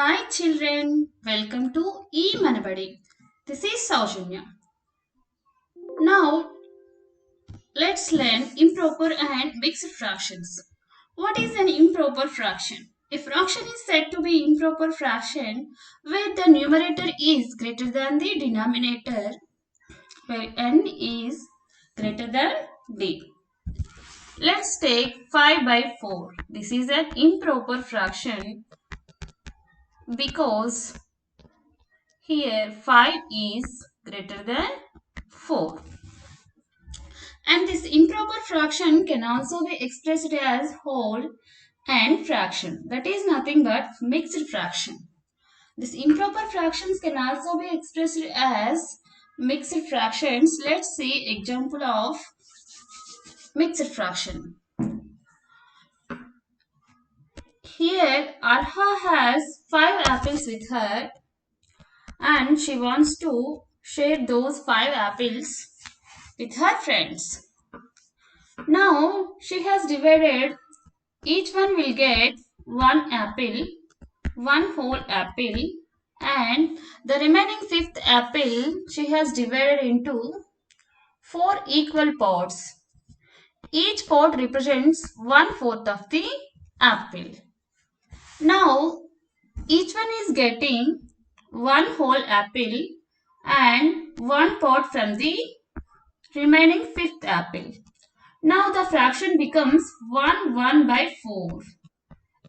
Hi children, welcome to Manabadi. This is Saujanya. Now let's learn improper and mixed fractions. What is an improper fraction? A fraction is said to be improper fraction where the numerator is greater than the denominator, where n is greater than d. Let's take 5 by 4. This is an improper fraction because here 5 is greater than 4. And this improper fraction can also be expressed as whole and fraction. That is nothing but mixed fraction. This improper fractions can also be expressed as mixed fractions. Let's see example of mixed fraction. Here Arha has 5 apples with her and she wants to share those 5 apples with her friends. Now she has divided, each one will get 1 apple, 1 whole apple, and the remaining 5th apple she has divided into 4 equal pots. Each pot represents 1/4 of the apple. Now each one is getting 1 whole apple and 1 pot from the remaining 5th apple. Now the fraction becomes 1 by 4.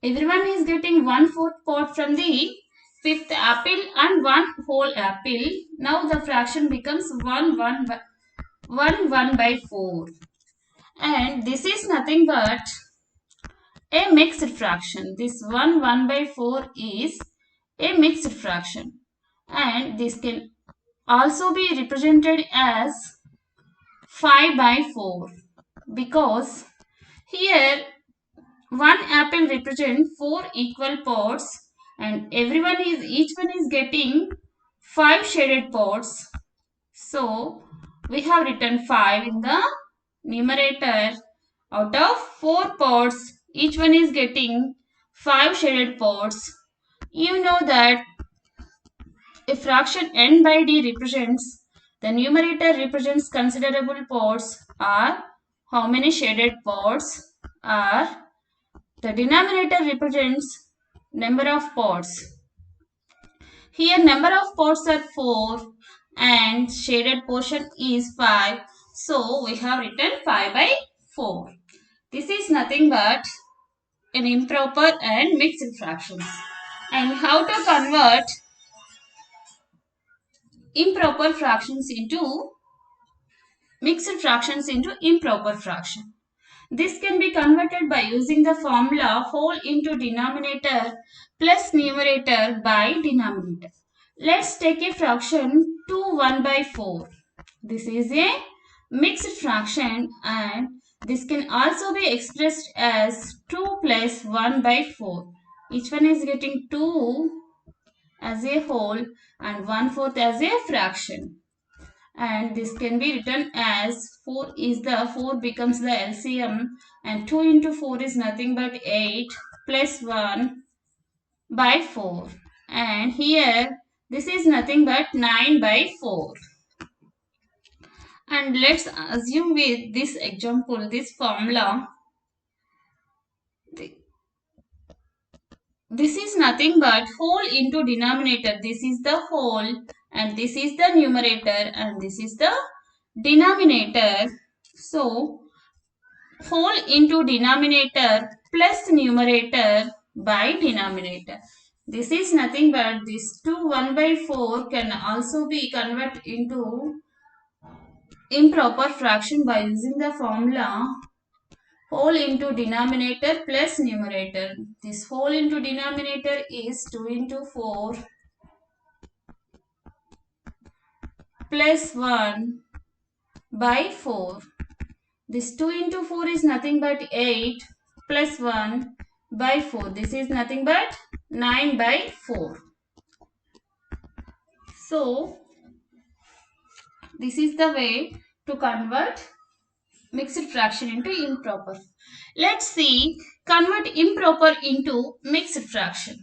Everyone is getting 1/4 pot from the 5th apple and 1 whole apple. Now the fraction becomes 1 by 4. And this is nothing but a mixed fraction. This 1 by 4 is a mixed fraction. And this can also be represented as 5 by 4 because here 1 apple represents 4 equal pots and each one is getting 5 shaded pots. So we have written 5 in the numerator. Out of 4 pots, each one is getting 5 shaded pots. You know that a fraction n by d represents, the numerator represents considerable pots, or how many shaded pots, or the denominator represents number of pots. Here number of pots are 4 and shaded portion is 5. So we have written 5 by 4. This is nothing but an improper and mixed fractions. And how to convert improper fractions into mixed fractions into improper fraction. This can be converted by using the formula whole into denominator plus numerator by denominator. Let's take a fraction 2 1 by 4. This is a mixed fraction and this can also be expressed as 2 plus 1 by 4. Each one is getting 2 as a whole and 1/4 as a fraction. And this can be written as 4 becomes the LCM and 2 into 4 is nothing but 8 plus 1 by 4. And here this is nothing but 9 by 4. And let's assume with this example, this formula, this is nothing but whole into denominator. This is the whole and this is the numerator and this is the denominator. So whole into denominator plus numerator by denominator. This is nothing but this 2 1 by 4 can also be converted into improper fraction by using the formula whole into denominator plus numerator. This whole into denominator is 2 into 4 plus 1 by 4. This 2 into 4 is nothing but 8 plus 1 by 4. This is nothing but 9 by 4. So, this is the way to convert mixed fraction into improper. Let's see, convert improper into mixed fraction.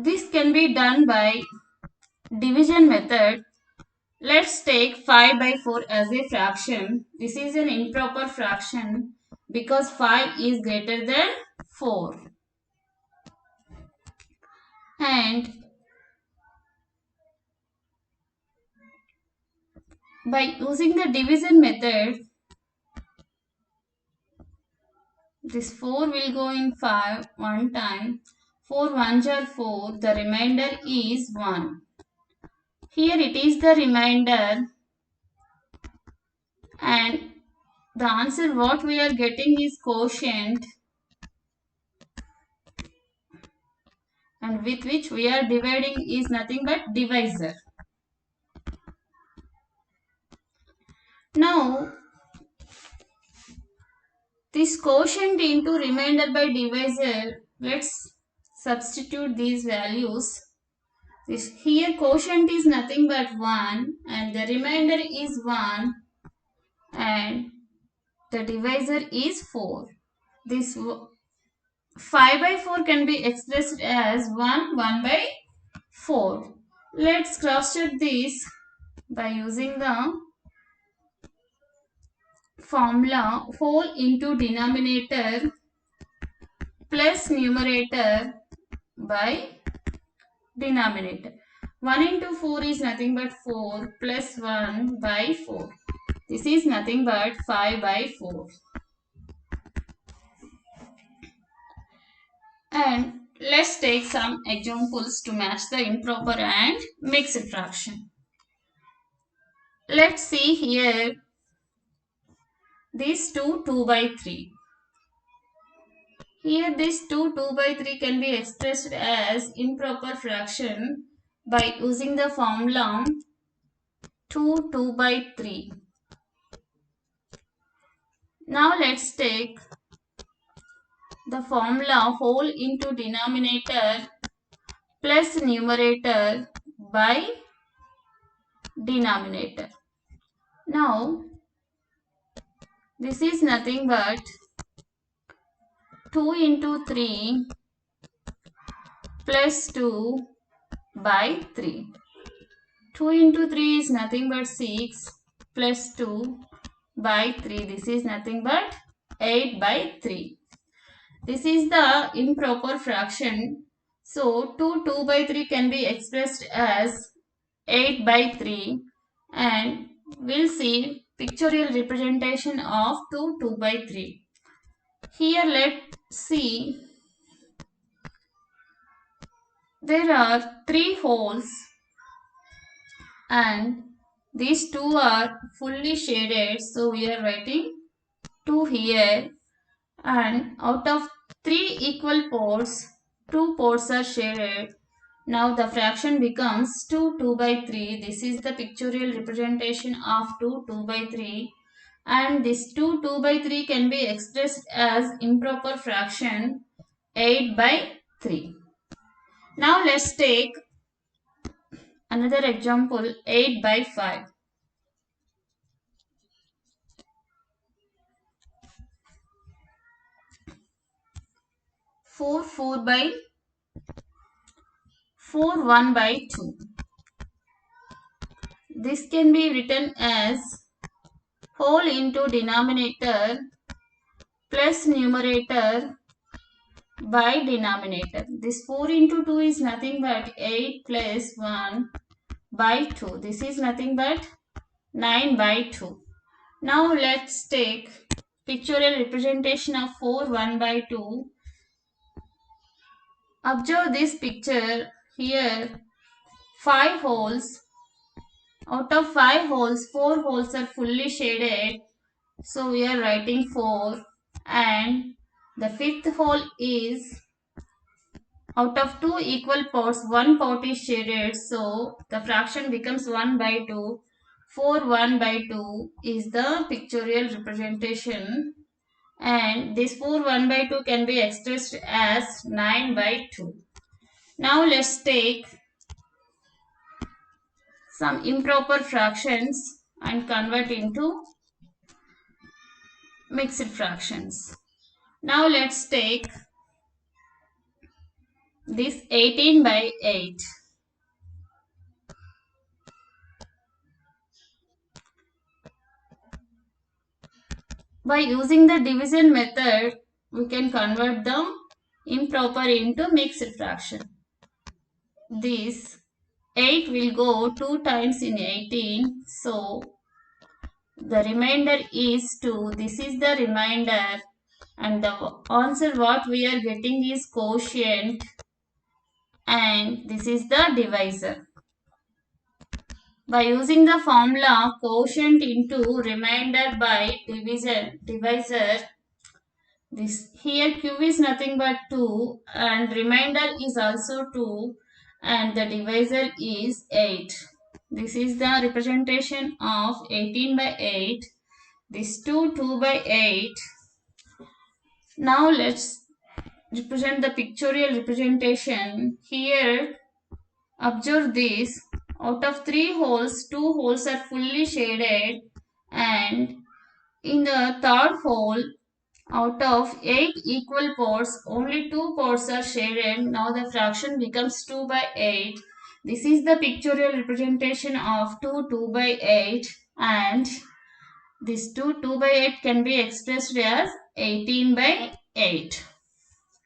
This can be done by division method. Let's take 5 by 4 as a fraction. This is an improper fraction because 5 is greater than 4. And by using the division method, this 4 will go in 5 one time. 4 ones are 4. The remainder is 1. Here it is the remainder, and the answer what we are getting is quotient, and with which we are dividing is nothing but divisor. Now this quotient into remainder by divisor, let's substitute these values. This here quotient is nothing but 1 and the remainder is 1 and the divisor is 4. This 5 by 4 can be expressed as 1 by 4. Let's cross check this by using the formula whole into denominator plus numerator by denominator. 1 into 4 is nothing but 4 plus 1 by 4. This is nothing but 5 by 4. And let's take some examples to match the improper and mixed fraction. Let's see here these 2 by 3. Here this 2 by 3 can be expressed as improper fraction by using the formula 2 by 3. Now let's take the formula whole into denominator plus numerator by denominator. Now this is nothing but 2 into 3 plus 2 by 3. 2 into 3 is nothing but 6 plus 2 by 3. This is nothing but 8 by 3. This is the improper fraction. So 2 by 3 can be expressed as 8 by 3, and we'll see pictorial representation of 2 by 3. Here let's see there are 3 holes and these 2 are fully shaded, so we are writing 2 here, and out of 3 equal ports 2 ports are shaded. Now the fraction becomes 2 by 3. This is the pictorial representation of 2 by 3, and this 2 by 3 can be expressed as improper fraction 8 by 3. Now let's take another example, 8 by 5. 4 by 4 1 by 2. This can be written as whole into denominator plus numerator by denominator. This 4 into 2 is nothing but 8 plus 1 by 2. This is nothing but 9 by 2. Now let's take pictorial representation of 4 1 by 2. Observe this picture here. 5 holes. Out of 5 holes, 4 holes are fully shaded. So we are writing 4, and the fifth hole is out of 2 equal parts, 1 part is shaded. So the fraction becomes 1 by 2. 4 1 by 2 is the pictorial representation, and this 4 1 by 2 can be expressed as 9 by 2. Now let's take some improper fractions and convert into mixed fractions. Now let's take this 18 by 8. By using the division method, we can convert the improper into mixed fraction. This 8 will go 2 times in 18. So, the remainder is 2. This is the remainder. And the answer what we are getting is quotient. And this is the divisor. By using the formula quotient into remainder by divisor, this here q is nothing but 2 and remainder is also 2 and the divisor is 8. This is the representation of 18 by 8. This 2 by 8. Now let's represent the pictorial representation. Here observe this. Out of 3 holes, 2 holes are fully shaded and in the third hole, out of 8 equal parts, only 2 parts are shaded. Now the fraction becomes 2 by 8. This is the pictorial representation of 2 by 8 and this 2 by 8 can be expressed as 18 by 8.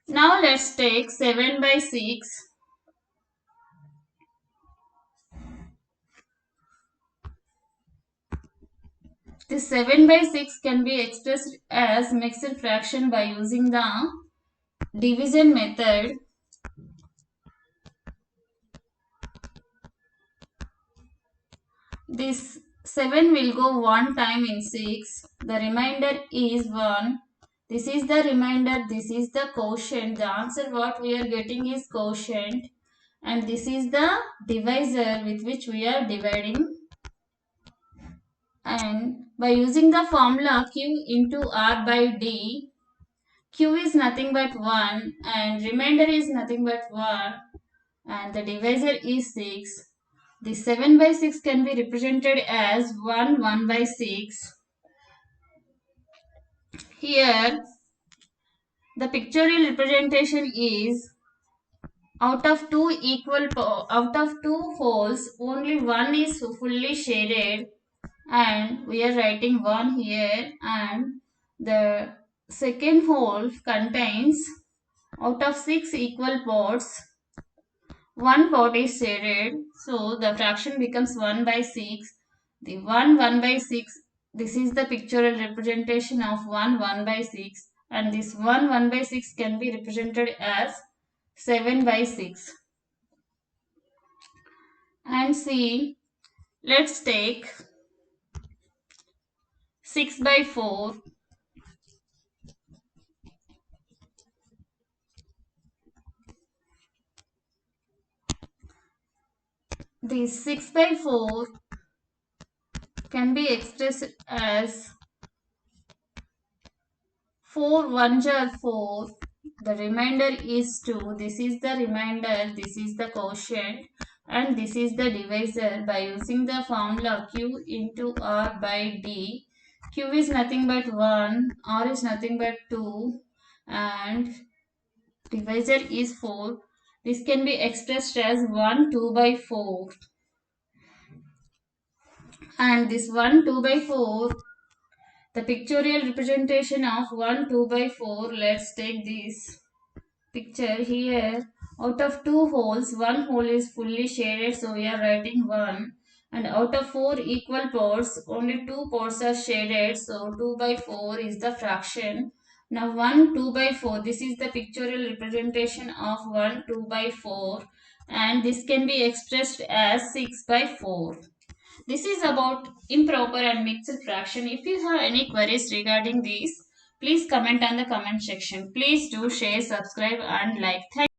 Now let's take 7 by 6. This 7 by 6 can be expressed as mixed fraction by using the division method. This 7 will go 1 time in 6. The remainder is 1. This is the remainder. This is the quotient. The answer what we are getting is quotient. And this is the divisor with which we are dividing. And by using the formula q into r by d, q is nothing but 1 and remainder is nothing but 1 and the divisor is 6. The 7 by 6 can be represented as 1 by 6. Here the pictorial representation is out of two holes only one is fully shaded and we are writing 1 here and the second hole contains out of 6 equal parts 1 part is shaded, so the fraction becomes 1 by 6. The 1 by 6, this is the pictorial representation of 1 by 6 and this 1 by 6 can be represented as 7 by 6. And see, let's take 6 by 4. This 6 by 4 can be expressed as 4 1s are 4. The remainder is 2. This is the remainder. This is the quotient. And this is the divisor. By using the formula q into r by d. Q is nothing but 1. R is nothing but 2. And divisor is 4. This can be expressed as 2 by 4. And this 2 by 4. The pictorial representation of 2 by 4. Let's take this picture here. Out of 2 holes, 1 hole is fully shaded, so we are writing 1. And out of 4 equal parts, only 2 parts are shaded, so 2 by 4 is the fraction. Now 2 by 4, this is the pictorial representation of 2 by 4 and this can be expressed as 6 by 4. This is about improper and mixed fraction. If you have any queries regarding this, please comment on the comment section. Please do share, subscribe and like. Thank